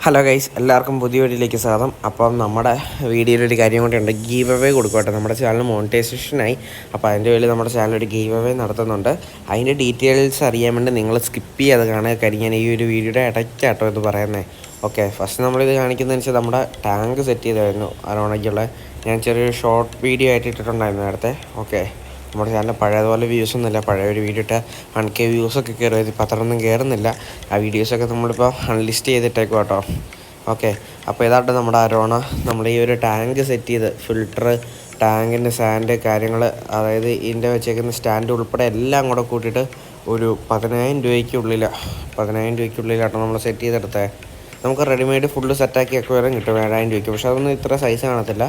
Hello guys, എല്ലാവർക്കും പുതിയ വീഡിയോയിലേക്ക് സ്വാഗതം. അപ്പം നമ്മുടെ വീഡിയോയിലൊരു കാര്യം കൂടിയുണ്ട്. ഗീവ് അവേ കൊടുക്കട്ടെ. നമ്മുടെ ചാനൽ മോണിറ്റൈസേഷനായി. അപ്പോൾ അതിൻ്റെ പേരിൽ നമ്മുടെ ചാനൽ ഒരു ഗീവ് അവേ നടത്തുന്നുണ്ട്. അതിൻ്റെ ഡീറ്റെയിൽസ് അറിയാൻ വേണ്ടി നിങ്ങൾ സ്കിപ്പ് ചെയ്യാതെ കാണുക. കാര്യം ഞാൻ ഈ ഒരു വീഡിയോയുടെ ഇടയ്ക്കാട്ടോ ഇത് പറയുന്നത്. ഓക്കെ, ഫസ്റ്റ് നമ്മളിത് കാണിക്കുന്നതെന്ന് വെച്ചാൽ നമ്മുടെ ടാങ്ക് സെറ്റ് ചെയ്തായിരുന്നു അരോണയ്ക്കുള്ള. ഞാൻ ചെറിയൊരു ഷോർട്ട് വീഡിയോ ആയിട്ട് ഇട്ടിട്ടുണ്ടായിരുന്നു നേരത്തെ. ഓക്കെ, നമ്മുടെ ചാനൽ പഴയതുപോലെ വ്യൂസൊന്നുമില്ല. പഴയ ഒരു വീഡിയോ ഇട്ട് 1K വ്യൂസൊക്കെ കയറുമായിരുന്നു. ഇപ്പോൾ അത്രയൊന്നും കയറുന്നില്ല. ആ വീഡിയോസൊക്കെ നമ്മളിപ്പോൾ അൺലിസ്റ്റ് ചെയ്തിട്ടേക്കും കേട്ടോ. ഓക്കെ, അപ്പോൾ ഇതായിട്ട് നമ്മുടെ അരോണ നമ്മൾ ഈ ഒരു ടാങ്ക് സെറ്റ് ചെയ്ത് ഫിൽട്ടർ, ടാങ്കിൻ്റെ സാൻഡ് കാര്യങ്ങൾ, അതായത് ഇതിൻ്റെ വെച്ചേക്കുന്ന സ്റ്റാൻഡ് ഉൾപ്പെടെ എല്ലാം കൂടെ കൂട്ടിയിട്ട് ഒരു 10,000 രൂപയ്ക്കുള്ളിലാട്ടോ നമ്മൾ സെറ്റ് ചെയ്തെടുത്തത്. നമുക്ക് റെഡിമെയ്ഡ് ഫുള്ള് സെറ്റാക്കി അക്വേറിയം കിട്ടും 7,000 രൂപയ്ക്ക്. പക്ഷേ അതൊന്നും ഇത്ര സൈസ് കാണത്തില്ല.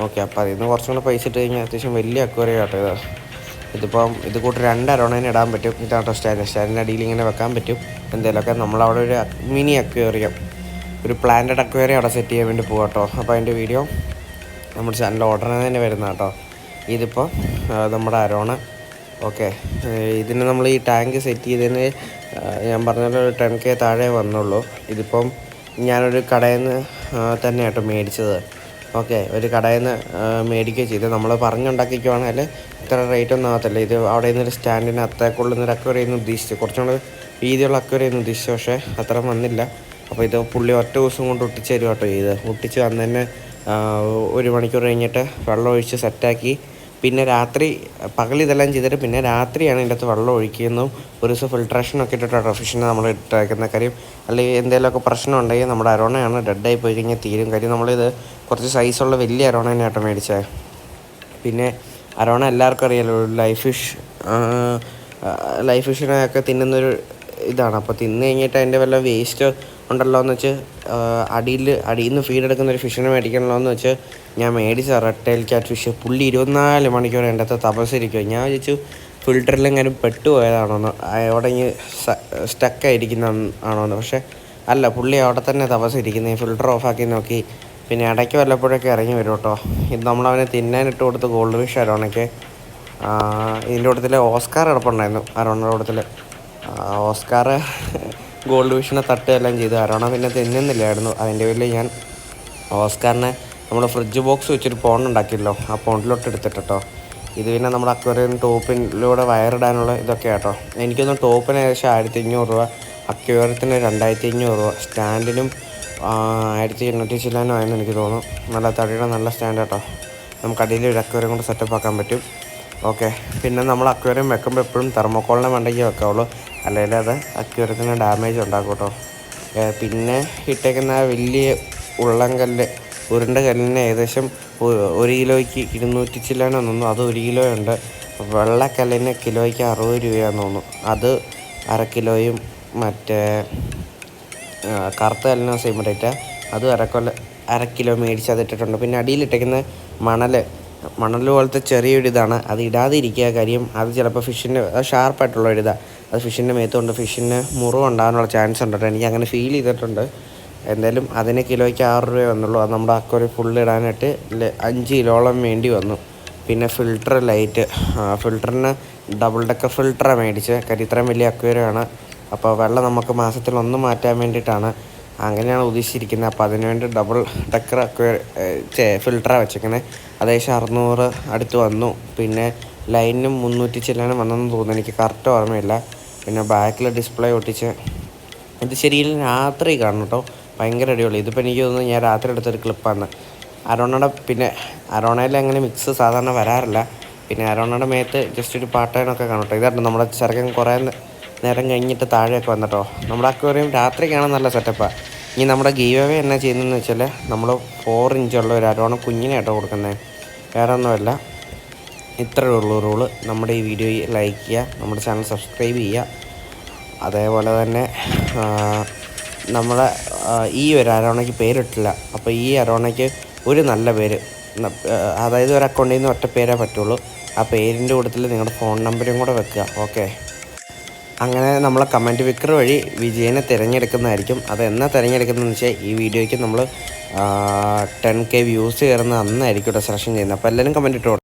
ഓക്കെ, അപ്പോൾ അതിൽ നിന്ന് കുറച്ചും കൂടെ പൈസ ഇട്ട് കഴിഞ്ഞാൽ അത്യാവശ്യം വലിയ അക്വേറിയം ആട്ടോ ഇത്. ഇതിപ്പം ഇത് കൂട്ടി 2 അരോണേനെ ഇടാൻ പറ്റും. ഇതാട്ടോ സ്റ്റാൻഡിൻ്റെ അടിയിൽ ഇങ്ങനെ വെക്കാൻ പറ്റും. എന്തെങ്കിലുമൊക്കെ നമ്മളവിടെ ഒരു മിനി അക്വേറിയം, ഒരു പ്ലാന്റഡ് അക്വേറിയം അവിടെ സെറ്റ് ചെയ്യാൻ വേണ്ടി പോകാം കേട്ടോ. അപ്പോൾ അതിൻ്റെ വീഡിയോ നമ്മുടെ ചാനലിൽ ഉടനെ തന്നെ വരുന്ന കേട്ടോ. ഇതിപ്പോൾ നമ്മുടെ അരോണ. ഓക്കെ, ഇതിന് നമ്മൾ ഈ ടാങ്ക് സെറ്റ് ചെയ്തതിന് ഞാൻ പറഞ്ഞ 10K താഴെ വന്നുള്ളൂ. ഇതിപ്പം ഞാനൊരു കടയിൽ നിന്ന് തന്നെ കേട്ടോ മേടിച്ചത്. ഓക്കെ, ഒരു കടയിൽ നിന്ന് മേടിക്കുകയും ചെയ്ത് നമ്മൾ പറഞ്ഞുണ്ടാക്കിക്കുവാണെങ്കിൽ ഇത്ര റേറ്റ് ഒന്നും ആകത്തില്ല. ഇത് അവിടെ നിന്നൊരു സ്റ്റാൻഡിന് അത്രക്കുള്ളുന്നൊരു അക്വേറിയം ഉദ്ദേശിച്ചു, കുറച്ചും കൂടെ വീതിയുള്ള അക്വേറിയം ഉദ്ദേശിച്ചു. പക്ഷേ അത്ര വന്നില്ല. അപ്പോൾ ഇത് പുള്ളി ഒറ്റ ദിവസം കൊണ്ട് ഒട്ടിച്ച് തരും കേട്ടോ. ഇത് ഒട്ടിച്ച് വന്ന് തന്നെ 1 മണിക്കൂർ കഴിഞ്ഞിട്ട് വെള്ളം ഒഴിച്ച് സെറ്റാക്കി, പിന്നെ രാത്രി പകലിതെല്ലാം ചെയ്തിട്ട് പിന്നെ രാത്രിയാണ് ഇതിൻ്റെ അകത്ത് വെള്ളം ഒഴിക്കുന്നതും. ഒരു ദിവസം ഫിൽട്രേഷനൊക്കെ ഇട്ടിട്ടോ ഫിഷിനെ നമ്മൾ ഇട്ടേക്കുന്ന. കാര്യം അല്ലെങ്കിൽ എന്തെങ്കിലുമൊക്കെ പ്രശ്നം ഉണ്ടെങ്കിൽ നമ്മുടെ അരോണയാണ് ഡെഡായി പോയി കഴിഞ്ഞാൽ തീരും. കാര്യം നമ്മളിത് കുറച്ച് സൈസുള്ള വലിയ അരോണേനെ ആട്ടോ മേടിച്ചത്. പിന്നെ അരോണ എല്ലാവർക്കും അറിയാലോ, ലൈഫ് ഫിഷിനെയൊക്കെ തിന്നുന്നൊരു ഇതാണ്. അപ്പോൾ തിന്ന് കഴിഞ്ഞിട്ട് അതിൻ്റെ വല്ല വേസ്റ്റ് ഉണ്ടല്ലോ എന്ന് വെച്ച് അടിയിൽ നിന്ന് ഫീഡ് എടുക്കുന്നൊരു ഫിഷിനെ മേടിക്കണമല്ലോ എന്ന് വെച്ച് ഞാൻ മേടിച്ച റെഡ് ടൈൽ ക്യാറ്റ് ഫിഷ്. പുള്ളി 24 മണിക്കൂർ എൻ്റെ അകത്ത് തപസ്സിരിക്കും. ഞാൻ വിചാരിച്ചു ഫിൽറ്ററിലെങ്ങാനും പെട്ടുപോയതാണോന്ന്, അവിടെ ഇങ്ങനെ സ്റ്റക്കായിരിക്കുന്ന ആണോന്ന്. പക്ഷേ അല്ല, പുള്ളി അവിടെ തന്നെ തപസ്സിരിക്കുന്നത്. ഫിൽറ്റർ ഓഫാക്കി നോക്കി, പിന്നെ ഇടയ്ക്ക് വല്ലപ്പോഴൊക്കെ ഇറങ്ങി വരും കേട്ടോ. ഇത് നമ്മളവനെ തിന്നാനിട്ട് കൊടുത്ത് ഗോൾഡ് ഫിഷ് അരോണയ്ക്ക്. ഇതിൻ്റെ കൂട്ടത്തിൽ ഓസ്കാർ കിടപ്പുണ്ടായിരുന്നു അരോണയുടെ കൂട്ടത്തിൽ. ഓസ്കാർ ഗോൾഡ് ഫിഷിനെ തട്ടുകയെല്ലാം ചെയ്തു. അരോണ പിന്നെ തിന്നുന്നില്ലായിരുന്നു. അതിൻ്റെ പേരിൽ ഞാൻ ഓസ്കാറിനെ നമ്മൾ ഫ്രിഡ്ജ് ബോക്സ് വെച്ചൊരു പോണ്ട് ഉണ്ടാക്കിയല്ലോ, ആ പോണ്ടിലോട്ട് എടുത്തിട്ടോ. ഇത് പിന്നെ നമ്മുടെ അക്വേറിയം ടോപ്പിലൂടെ വയറിടാനുള്ള ഇതൊക്കെ കേട്ടോ. എനിക്കൊന്ന് ടോപ്പിന് ഏകദേശം 1,500 രൂപ, അക്വേറിയത്തിന് 2,500 രൂപ, സ്റ്റാൻഡിനും 1,800 ചില്ലാനോ ആയെന്ന് എനിക്ക് തോന്നുന്നു. നല്ല തടിയുടെ നല്ല സ്റ്റാൻഡ് കേട്ടോ. നമുക്ക് അടിയിൽ ഒരു അക്വേറിയം കൊണ്ട് സെറ്റപ്പ് ആക്കാൻ പറ്റും. ഓക്കെ, പിന്നെ നമ്മൾ അക്വേറിയം വെക്കുമ്പോൾ എപ്പോഴും തെർമോക്കോളിനെ മണ്ടയ്ക്ക് വെക്കാവുള്ളൂ, അല്ലെങ്കിൽ അത് അക്വേറിയത്തിന് ഡാമേജ് ഉണ്ടാക്കും കേട്ടോ. പിന്നെ ഇട്ടേക്കുന്ന വലിയ ഉരുണ്ട കല്ലിന് ഏകദേശം 1 കിലോയ്ക്ക് 200 ചില്ലാനോ തോന്നുന്നു. അത് 1 കിലോ ഉണ്ട്. വെള്ളക്കല്ലിന് കിലോയ്ക്ക് 60 രൂപയാണെന്ന് തോന്നുന്നു. അത് 1/2 കിലോയും. മറ്റേ കറുത്ത കല്ലിന് സെയിം റേറ്റ്, അത് 1/2 കിലോ മേടിച്ച് അതിട്ടിട്ടുണ്ട്. പിന്നെ അടിയിലിട്ടേക്കുന്ന മണൽ പോലത്തെ ചെറിയൊരിതാണ്, അത് ഇടാതിരിക്കുക. കാര്യം അത് ചിലപ്പോൾ ഫിഷിൻ്റെ ഷാർപ്പായിട്ടുള്ള ഒരിതാണ്. അത് ഫിഷിൻ്റെ മേത്തുകൊണ്ട് ഫിഷിന് മുറിവുണ്ടാകാനുള്ള ചാൻസ് ഉണ്ട്. എനിക്ക് അങ്ങനെ ഫീൽ ചെയ്തിട്ടുണ്ട്. എന്തായാലും അതിന് കിലോയ്ക്ക് 6 രൂപ വന്നുള്ളൂ. അത് നമ്മുടെ അക്വേറിയം ഫുള്ള് ഇടാനായിട്ട് 5 കിലോളം വേണ്ടി വന്നു. പിന്നെ ഫിൽട്ടർ ലൈറ്റ്, ഫിൽട്ടറിന് ഡബിൾ ഡെക്കർ ഫിൽട്ടറാണ് മേടിച്ചത്. കാര്യം ഇത്രയും വലിയ അക്വേറിയമാണ്. അപ്പോൾ വെള്ളം നമുക്ക് മാസത്തിൽ 1 മാറ്റാൻ വേണ്ടിയിട്ടാണ്, അങ്ങനെയാണ് ഉദ്ദേശിച്ചിരിക്കുന്നത്. അപ്പോൾ അതിനുവേണ്ടി ഡബിൾ ഡെക്കർ ഫിൽട്ടറാണ് വെച്ചേക്കുന്നത്. ഏകദേശം 600 അടുത്ത് വന്നു. പിന്നെ ലൈനിനും 300 ചില്ലാനും വന്നെന്ന് തോന്നുന്നു, എനിക്ക് കറക്റ്റ് ഓർമ്മയില്ല. പിന്നെ ബാക്കിൽ ഡിസ്പ്ലേ ഒട്ടിച്ച് ഇത് ശരിക്കും രാത്രി കാണണം കേട്ടോ, ഭയങ്കര അടിപൊളി. ഇതിപ്പോൾ എനിക്ക് തോന്നുന്നു ഞാൻ രാത്രി എടുത്തൊരു ക്ലിപ്പാണ് അരോണയുടെ. പിന്നെ അരോണയിൽ അങ്ങനെ മിക്സ് സാധാരണ വരാറില്ല. പിന്നെ അരോണയുടെ മേത്ത് ജസ്റ്റ് ഒരു പാട്ടേണൊക്കെ കാണും കേട്ടോ. ഇതായിരുന്നു നമ്മുടെ ചെറുക്കൻ കുറേ നേരം കഴിഞ്ഞിട്ട് താഴെയൊക്കെ വന്നിട്ടോ. നമ്മുടെ അക്വേറിയം രാത്രി കാണാൻ നല്ല സെറ്റപ്പാണ്. ഇനി നമ്മുടെ ഗീവ് അവേ എന്നാ ചെയ്യുന്നതെന്ന് വെച്ചാൽ നമ്മൾ 4 ഇഞ്ചുള്ള ഒരു അരോണ കുഞ്ഞിനെ കേട്ടോ കൊടുക്കുന്നത്, വേറെ ഒന്നുമല്ല. ഇത്രയേ ഉള്ളൂ റൂള്. നമ്മുടെ ഈ വീഡിയോ ലൈക്ക് ചെയ്യുക, നമ്മുടെ ചാനൽ സബ്സ്ക്രൈബ് ചെയ്യുക. അതേപോലെ തന്നെ നമ്മളെ ഈ ഒരു അരോണയ്ക്ക് പേരിട്ടില്ല. അപ്പോൾ ഈ അരോണയ്ക്ക് ഒരു നല്ല പേര്, അതായത് ഒരു അക്കൗണ്ടിൽ നിന്ന് ഒറ്റ പേരേ പറ്റുള്ളൂ. ആ പേരിൻ്റെ കൂട്ടത്തിൽ നിങ്ങളുടെ ഫോൺ നമ്പരും കൂടെ വെക്കുക. ഓക്കെ, അങ്ങനെ നമ്മളെ കമൻറ്റ് വിക്കർ വഴി വിജയനെ തിരഞ്ഞെടുക്കുന്നതായിരിക്കും. അത് എന്നാ തിരഞ്ഞെടുക്കുന്നതെന്ന് വെച്ചാൽ ഈ വീഡിയോയ്ക്ക് നമ്മൾ 10K വ്യൂസ് കയറുന്ന അന്നായിരിക്കും സെലക്ഷൻ ചെയ്യുന്നത്. അപ്പോൾ എല്ലാവരും കമൻറ്റ് ഇട്ടോ.